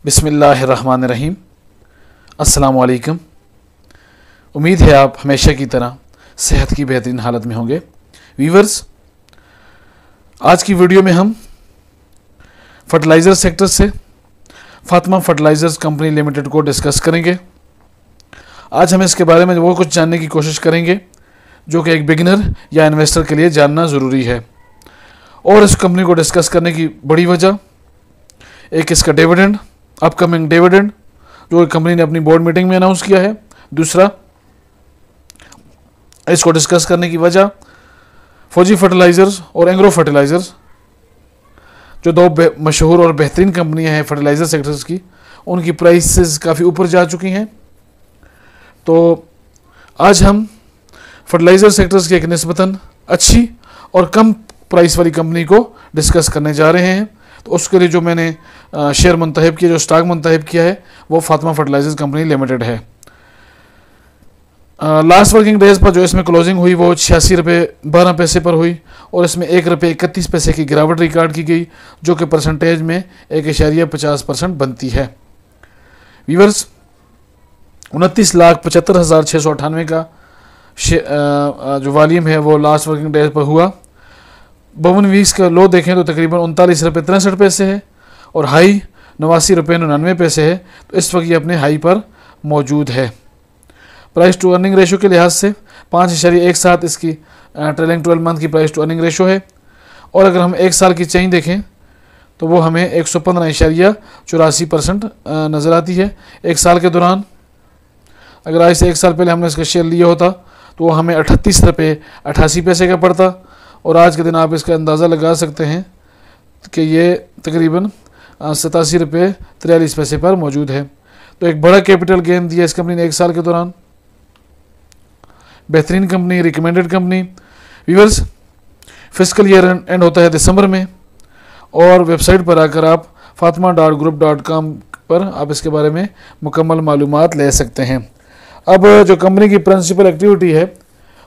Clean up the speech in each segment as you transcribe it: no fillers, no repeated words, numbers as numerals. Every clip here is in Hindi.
बिस्मिल्लाहिर्रहमानिर्रहीम। अस्सलामु अलैकुम। उम्मीद है आप हमेशा की तरह सेहत की बेहतरीन हालत में होंगे। वीवर्स, आज की वीडियो में हम फर्टिलाइज़र सेक्टर से फातिमा फर्टिलाइज़र्स कंपनी लिमिटेड को डिस्कस करेंगे। आज हम इसके बारे में वो कुछ जानने की कोशिश करेंगे जो कि एक बिगिनर या इन्वेस्टर के लिए जानना ज़रूरी है। और इस कंपनी को डिस्कस करने की बड़ी वजह, एक इसका डिविडेंड, अपकमिंग डिविडेंड जो कंपनी ने अपनी बोर्ड मीटिंग में अनाउंस किया है। दूसरा, इसको डिस्कस करने की वजह फौजी फर्टिलाइज़र्स और एंग्रो फर्टिलाइज़र्स जो दो मशहूर और बेहतरीन कंपनियां हैं फर्टिलाइज़र सेक्टर्स की, उनकी प्राइसेस काफ़ी ऊपर जा चुकी हैं। तो आज हम फर्टिलाइज़र सेक्टर्स की एक निस्बतन अच्छी और कम प्राइस वाली कंपनी को डिस्कस करने जा रहे हैं। तो उसके लिए जो मैंने शेयर मुंतखब किया, जो स्टॉक मुंतखब किया है, वो फातिमा फर्टिलाइज़र्स कंपनी लिमिटेड है। लास्ट वर्किंग डेज पर जो इसमें क्लोजिंग हुई वो 86 रुपये 12 पैसे पर हुई और इसमें 1 रुपये 31 पैसे की गिरावट रिकॉर्ड की गई, जो कि परसेंटेज में 1.50% बनती है। व्यूअर्स, 29,75,698 का जो वॉल्यूम है वो लास्ट वर्किंग डेज पर हुआ। 52 वीक्स का लो देखें तो तकरीबन 39 रुपये 63 पैसे है और हाई 89 रुपये 99 पैसे है। तो इस वक्त ये अपने हाई पर मौजूद है। प्राइस टू अर्निंग रेशो के लिहाज से 5.17 इसकी ट्रेलिंग 12 मंथ की प्राइस टू अर्निंग रेशो है। और अगर हम एक साल की चेंज देखें तो वो हमें 115.84% नज़र आती है। एक साल के दौरान अगर आज से एक साल पहले हमने इसका शेयर लिया होता तो वो हमें 38 रुपये 88 पैसे का पड़ता और आज के दिन आप इसका अंदाज़ा लगा सकते हैं कि ये तकरीबन 87 रुपये 43 पैसे पर मौजूद है। तो एक बड़ा कैपिटल गेन दिया इस कंपनी ने एक साल के दौरान। बेहतरीन company, recommended company. Viewers, fiscal year and होता है दिसंबर में और वेबसाइट पर आकर आप fatima.group.com पर आप इसके बारे में मुकम्मल मालूमात ले सकते हैं। अब जो कंपनी की प्रिंसिपल एक्टिविटी है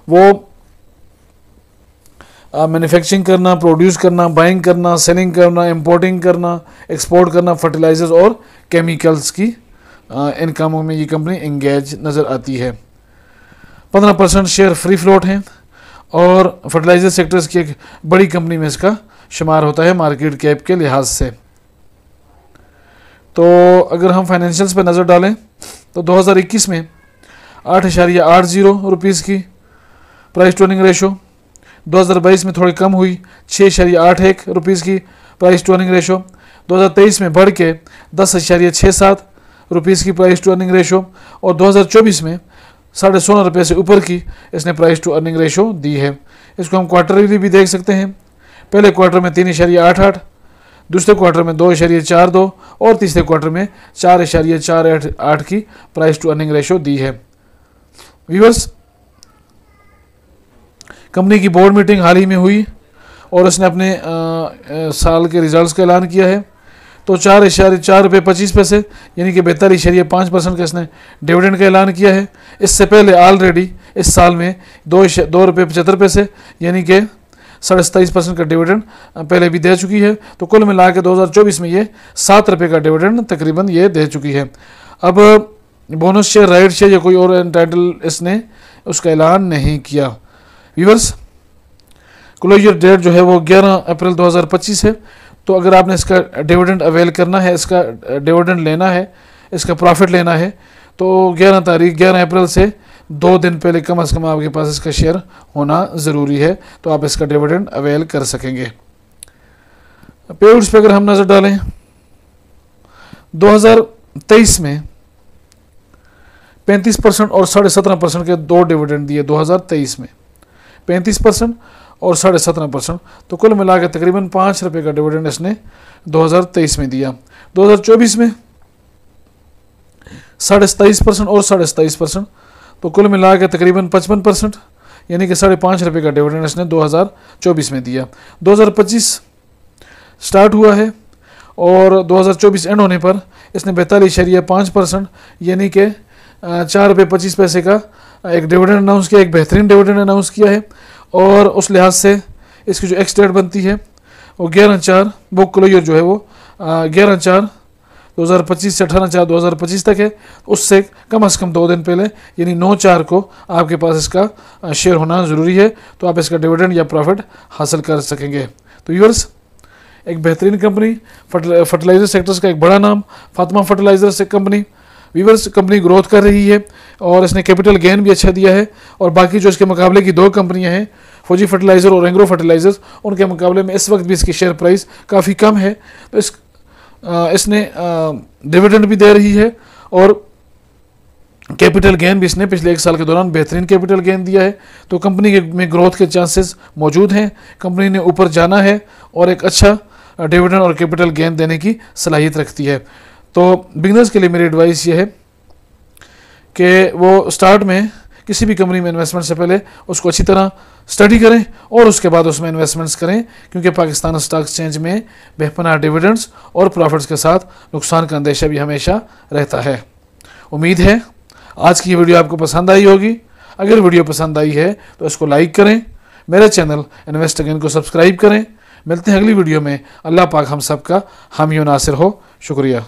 वो मैन्युफैक्चरिंग करना, प्रोड्यूस करना, बाइंग करना, सेलिंग करना, इंपोर्टिंग करना, एक्सपोर्ट करना फर्टिलाइजर्स और केमिकल्स की इन कामों में ये कंपनी इंगेज नज़र आती है। 15% शेयर फ्री फ्लोट हैं और फर्टिलाइजर सेक्टर्स की एक बड़ी कंपनी में इसका शुमार होता है मार्केट कैप के लिहाज से। तो अगर हम फाइनेंशियल्स पर नज़र डालें तो 2021 में 8.80 रुपीज़ की प्राइस टू अर्निंग रेशो, 2022 में थोड़ी कम हुई 6.81 रुपीज़ की प्राइस टू अर्निंग रेशो, 2023 में बढ़ के 10.67 रुपीज़ की प्राइस टू अर्निंग रेशो और 2024 में 16.5 रुपये से ऊपर की इसने प्राइस टू अर्निंग रेशो दी है। इसको हम क्वार्टरली भी देख सकते हैं। पहले क्वार्टर में 3.88, दूसरे क्वार्टर में 2.42 और तीसरे क्वार्टर में 4.48 की प्राइस टू अर्निंग रेशो दी है। व्यूअर्स, कंपनी की बोर्ड मीटिंग हाल ही में हुई और उसने अपने साल के रिजल्ट्स का ऐलान किया है। तो 4.4 रुपये 25 पैसे यानी कि 42.5% का इसने डिविडेंड का ऐलान किया है। इससे पहले ऑलरेडी इस साल में 2 रुपये 75 पैसे यानी कि 27.5% का डिविडेंड पहले भी दे चुकी है। तो कुल मिला के 2024 में ये 7 रुपये का डिविडेंड तकरीबन ये दे चुकी है। अब बोनस शेयर, राइट शेयर या कोई और एंटाइटल इसने उसका ऐलान नहीं किया। व्यूअर्स, क्लोजर डेट जो है वो 11 अप्रैल 2025 है। तो अगर आपने इसका डिविडेंड अवेल करना है, इसका डिविडेंड लेना है, इसका प्रॉफिट लेना है तो 11 अप्रैल से 2 दिन पहले कम से कम आपके पास इसका शेयर होना ज़रूरी है, तो आप इसका डिविडेंड अवेल कर सकेंगे। पेआउट्स पे अगर हम नज़र डालें 2023 में 35% और 17.5% के 2 डिविडेंड दिए। 2023 में 35% और 17.5%, तो कुल मिला के तकरीबन 5 रुपये का डिविडेंड इसने 2023 में दिया। 2024 में 27.5% और 27.5%, तो कुल मिला के तकरीबन 55% यानी कि 5.5 रुपये का डिविडेंड इसने 2024 में दिया। 2025 स्टार्ट हुआ है और 2024 एंड होने पर इसने 42.5% यानी कि 4 रुपये 25 पैसे का एक डिविडेंड अनाउंस किया, एक बेहतरीन डिविडेंड अनाउंस किया है। और उस लिहाज से इसकी जो एक्स डेट बनती है वो 11/4, बुक क्लोजर जो है वो 11/4 2025 से 18/4/2025 तक है, उससे कम से कम 2 दिन पहले यानी 9/4 को आपके पास इसका शेयर होना ज़रूरी है, तो आप इसका डिविडेंड या प्रॉफिट हासिल कर सकेंगे। तो व्यूअर्स, एक बेहतरीन कंपनी, फर्टिलाइज़र सेक्टर्स का एक बड़ा नाम फातिमा फर्टिलाइज़र से कंपनी। व्यूअर्स, कंपनी ग्रोथ कर रही है और इसने कैपिटल गेन भी अच्छा दिया है, और बाकी जो इसके मुकाबले की 2 कंपनियां हैं, फौजी फर्टिलाइज़र और एंग्रो फर्टिलाइज़र्स, उनके मुकाबले में इस वक्त भी इसकी शेयर प्राइस काफ़ी कम है। तो इसने डिविडेंड भी दे रही है और कैपिटल गेन भी इसने पिछले 1 साल के दौरान बेहतरीन कैपिटल गेन दिया है। तो कंपनी में ग्रोथ के चांसेस मौजूद हैं, कंपनी ने ऊपर जाना है और एक अच्छा डिविडेंड और कैपिटल गेन देने की सलाहियत रखती है। तो बिगनर्स के लिए मेरी एडवाइस ये है कि वो स्टार्ट में किसी भी कंपनी में इन्वेस्टमेंट से पहले उसको अच्छी तरह स्टडी करें और उसके बाद उसमें इन्वेस्टमेंट्स करें, क्योंकि पाकिस्तान स्टॉक एक्सचेंज में बेपनाह डिविडेंड्स और प्रॉफिट्स के साथ नुकसान का अंदेशा भी हमेशा रहता है। उम्मीद है आज की वीडियो आपको पसंद आई होगी। अगर वीडियो पसंद आई है तो इसको लाइक करें, मेरे चैनल इन्वेस्ट अगेन को सब्सक्राइब करें। मिलते हैं अगली वीडियो में। अल्लाह पाक हम सब का हामी और नासिर हो। शुक्रिया।